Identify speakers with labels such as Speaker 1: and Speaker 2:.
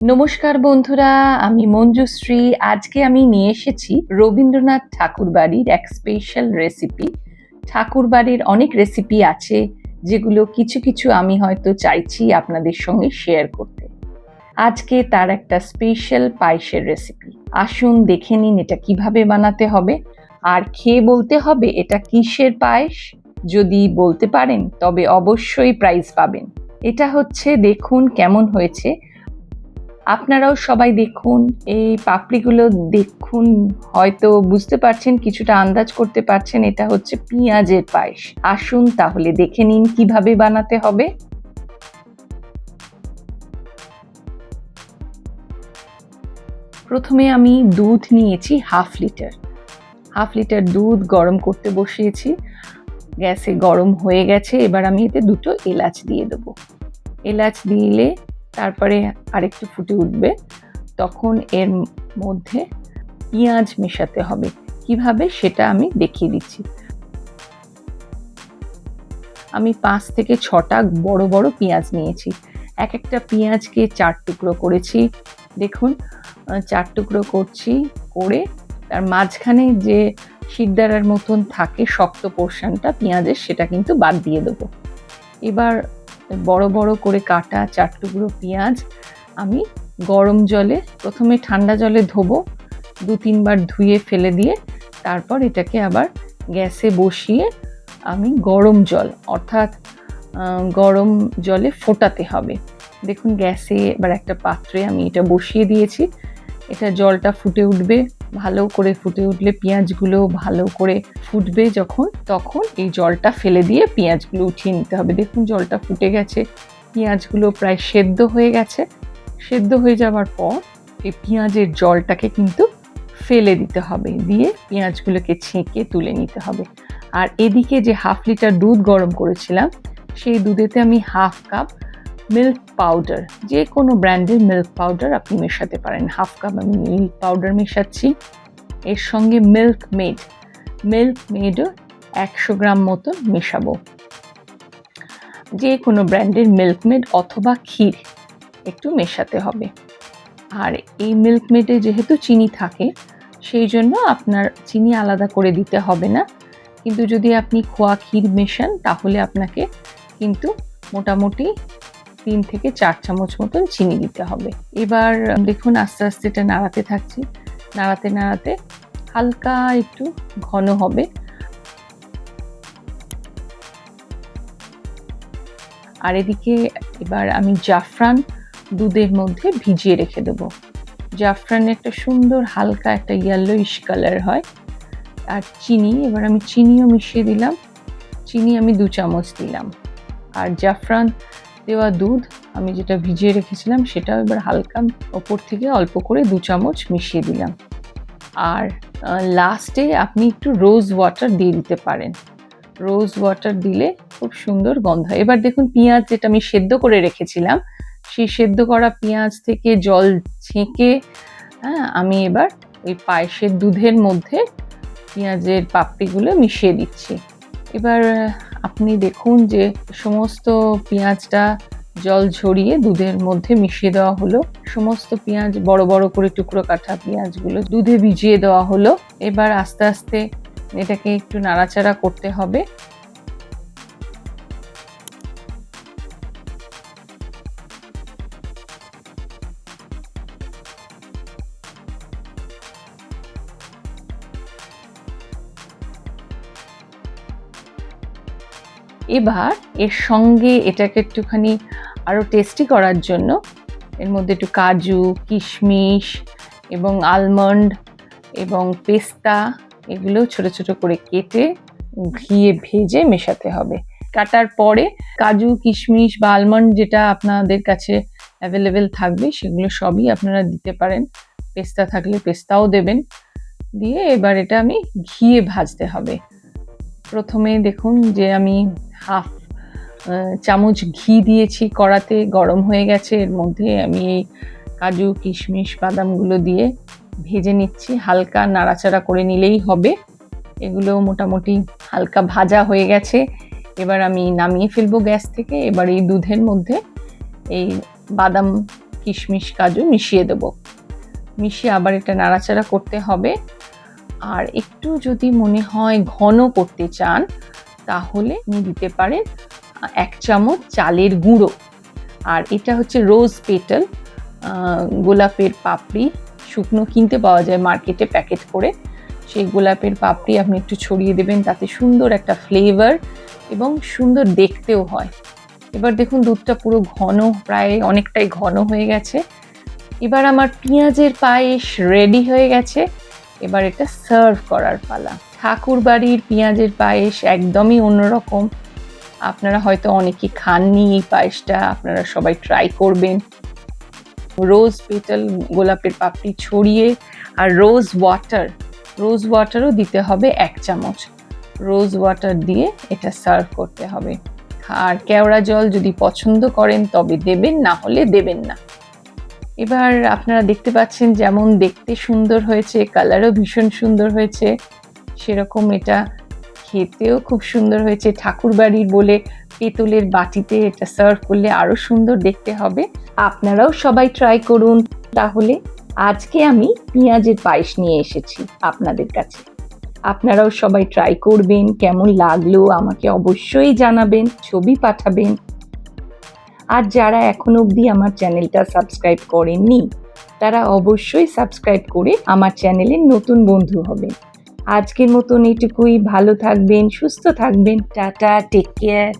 Speaker 1: নমস্কার বন্ধুরা, আমি মঞ্জুশ্রী। আজকে আমি নিয়ে এসেছি রবীন্দ্রনাথ ঠাকুরবাড়ির এক স্পেশাল রেসিপি। ঠাকুরবাড়ির অনেক রেসিপি আছে যেগুলো কিছু কিছু আমি হয়তো চাইছি আপনাদের সঙ্গে শেয়ার করতে। আজকে তার একটা স্পেশাল পায়েসের রেসিপি। আসুন দেখে নিন এটা কিভাবে বানাতে হবে, আর খেয়ে বলতে হবে এটা কিসের পায়েস। যদি বলতে পারেন তবে অবশ্যই প্রাইজ পাবেন। এটা হচ্ছে, দেখুন কেমন হয়েছে। আপনারাও সবাই দেখুন, এই পাপড়িগুলো দেখুন, হয়তো বুঝতে পারছেন, কিছুটা আন্দাজ করতে পারছেন এটা হচ্ছে পেঁয়াজের পায়েস। আসুন তাহলে দেখে নিন কিভাবে বানাতে হবে। প্রথমে আমি দুধ নিয়েছি হাফ লিটার দুধ গরম করতে বসিয়েছি। গ্যাসে গরম হয়ে গেছে, এবার আমি এতে দুটো এলাচ দিয়ে দেবো। এলাচ দিলে তারপরে আরেকটু ফুটে উঠবে, তখন এর মধ্যে পেঁয়াজ মেশাতে হবে। কিভাবে সেটা আমি দেখিয়ে দিচ্ছি। আমি 5 থেকে 6টা বড় বড় পেঁয়াজ নিয়েছি। এক একটা পেঁয়াজকে 4 টুকরো করেছি। দেখুন 4 টুকরো করছি, করে তার মাঝখানে যে শিরদাঁড়ার মতন থাকে শক্ত পোর্শনটা পেঁয়াজের, সেটা কিন্তু বাদ দিয়ে দেবো। এবার বড় বড় করে কাটা 4 টুকরো পেঁয়াজ আমি গরম জলে, প্রথমে ঠান্ডা জলে ধোবো, 2-3 বার ধুয়ে ফেলে দিয়ে তারপর এটাকে আবার গ্যাসে বসিয়ে আমি গরম জল, অর্থাৎ গরম জলে ফোটাতে হবে। দেখুন গ্যাসে এবার একটা পাত্রে আমি এটা বসিয়ে দিয়েছি। এটা জলটা ফুটে উঠবে, ভালো করে ফুটে উঠলে পেঁয়াজগুলো ভালো করে ফুটবে যখন, তখন এই জলটা ফেলে দিয়ে পেঁয়াজগুলো উঠিয়ে নিতে হবে। দেখুন জলটা ফুটে গেছে, পেঁয়াজগুলো প্রায় সেদ্ধ হয়ে গেছে। সেদ্ধ হয়ে যাওয়ার পর এই পেঁয়াজের জলটাকে কিন্তু ফেলে দিতে হবে, দিয়ে পেঁয়াজগুলোকে ছেঁকে তুলে নিতে হবে। আর এদিকে যে হাফ লিটার দুধ গরম করেছিলাম, সেই দুধেতে আমি হাফ কাপ মিল্ক পাউডার, যে কোনো ব্র্যান্ডের মিল্ক পাউডার আপনি মেশাতে পারেন। হাফ কাপ আমি মিল্ক পাউডার মেশাচ্ছি। এর সঙ্গে মিল্ক মেডও 100 গ্রাম মতন মেশাবো। যে কোনো ব্র্যান্ডের মিল্ক মেড অথবা ক্ষীর একটু মেশাতে হবে। আর এই মিল্ক মেডে যেহেতু চিনি থাকে, সেই জন্য আপনার চিনি আলাদা করে দিতে হবে না। কিন্তু যদি আপনি খোয়া ক্ষীর মেশান তাহলে আপনাকে কিন্তু মোটামুটি 3 থেকে 4 চামচ মতন চিনি দিতে হবে। এবার দেখুন আস্তে আস্তে এটা নাড়াতে থাকছি, নাড়াতে নাড়াতে হালকা একটু ঘন হবে। আর এদিকে এবার আমি জাফরান দুধের মধ্যে ভিজিয়ে রেখে দেবো। জাফরান একটা সুন্দর হালকা একটা ইয়েলোইশ কালার হয়। আর চিনি, এবার আমি চিনিও মিশিয়ে দিলাম। চিনি আমি 2 চামচ দিলাম। আর জাফরান দেওয়া দুধ আমি যেটা ভিজিয়ে রেখেছিলাম সেটাও এবার হালকা ওপর থেকে অল্প করে 2 চামচ মিশিয়ে দিলাম। আর লাস্টে আপনি একটু রোজ ওয়াটার দিয়ে দিতে পারেন। রোজ ওয়াটার দিলে খুব সুন্দর গন্ধ হয়। এবার দেখুন পেঁয়াজ যেটা আমি সেদ্ধ করে রেখেছিলাম, সেই সেদ্ধ করা পেঁয়াজ থেকে জল ছেঁকে আমি এবার ওই পায়েসের দুধের মধ্যে পেঁয়াজের পাপড়িগুলো মিশিয়ে দিচ্ছি। এবার আপনি দেখুন যে সমস্ত পেঁয়াজটা জল ঝরিয়ে দুধের মধ্যে মিশিয়ে দেওয়া হলো। সমস্ত পেঁয়াজ, বড় বড় করে টুকরো কাটা পেঁয়াজগুলো দুধে ভিজিয়ে দেওয়া হলো। এবার আস্তে আস্তে এটাকে একটু নাড়াচাড়া করতে হবে। এবার এর সঙ্গে এটাকে একটুখানি আরো টেস্টি করার জন্য এর মধ্যে একটু কাজু, কিশমিশ এবং আলমন্ড এবং পেস্তা, এগুলো ছোট ছোট করে কেটে ঘিয়ে ভেজে মেশাতে হবে। কাটার পরে কাজু, কিশমিশ বা আলমন্ড যেটা আপনাদের কাছে অ্যাভেলেবেল থাকবে সেগুলো সবই আপনারা দিতে পারেন। পেস্তা থাকলে পেস্তাও দেবেন। দিয়ে এবার এটা আমি ঘিয়ে ভাজতে হবে। প্রথমে দেখুন যে আমি হাফ চামচ ঘি দিয়েছি কড়াতে, গরম হয়ে গেছে। এর মধ্যে আমি এই কাজু, কিশমিশ, বাদামগুলো দিয়ে ভেজে নিচ্ছি। হালকা নাড়াচাড়া করে নিলেই হবে। এগুলো মোটামুটি হালকা ভাজা হয়ে গেছে। এবার আমি নামিয়ে ফেলবো গ্যাস থেকে। এবার এই দুধের মধ্যে এই বাদাম কিশমিশ কাজু মিশিয়ে দেবো। মিশিয়ে আবার এটা নাড়াচাড়া করতে হবে। আর একটু যদি মনে হয় ঘন করতে চান তাহলে দিতে পারেন 1 চামচ চালের গুঁড়ো। আর এটা হচ্ছে রোজ পেটাল, গোলাপের পাপড়ি, শুকনো কিনতে পাওয়া যায় মার্কেটে প্যাকেট করে। সেই গোলাপের পাপড়ি আপনি একটু ছড়িয়ে দেবেন, তাতে সুন্দর একটা ফ্লেভার এবং সুন্দর দেখতেও হয়। এবার দেখুন দুধটা পুরো ঘন, প্রায় অনেকটাই ঘন হয়ে গেছে। এবার আমার পেঁয়াজের পায়েস রেডি হয়ে গেছে। এবার এটা সার্ভ করার পালা। ঠাকুর বাড়ির পেঁয়াজের পায়েস একদমই অন্যরকম। আপনারা হয়তো অনেকে খাননি এই পায়েসটা, আপনারা সবাই ট্রাই করবেন। রোজ পেটাল, গোলাপের পাপড়ি ছড়িয়ে, আর রোজ ওয়াটারও দিতে হবে 1 চামচ। রোজ ওয়াটার দিয়ে এটা সার্ভ করতে হবে। আর কেওড়া জল যদি পছন্দ করেন তবে দেবেন, না হলে দেবেন না। এবার আপনারা দেখতে পাচ্ছেন যেমন দেখতে সুন্দর হয়েছে, কালারও ভীষণ সুন্দর হয়েছে, সেরকম এটা খেতেও খুব সুন্দর হয়েছে। ঠাকুর বাড়ির বলে পেতলের বাটিতে এটা সার্ভ করলে আরও সুন্দর দেখতে হবে। আপনারাও সবাই ট্রাই করুন। তাহলে আজকে আমি পেঁয়াজের পায়েস নিয়ে এসেছি আপনাদের কাছে। আপনারাও সবাই ট্রাই করবেন, কেমন লাগলো আমাকে অবশ্যই জানাবেন, ছবি পাঠাবেন। আর যারা এখনো অবধি আমার চ্যানেলটা সাবস্ক্রাইব করেননি তারা অবশ্যই সাবস্ক্রাইব করে আমার চ্যানেলের নতুন বন্ধু হবেন। আজকের মতন এটুকুই। ভালো থাকবেন, সুস্থ থাকবেন। Tata, take care.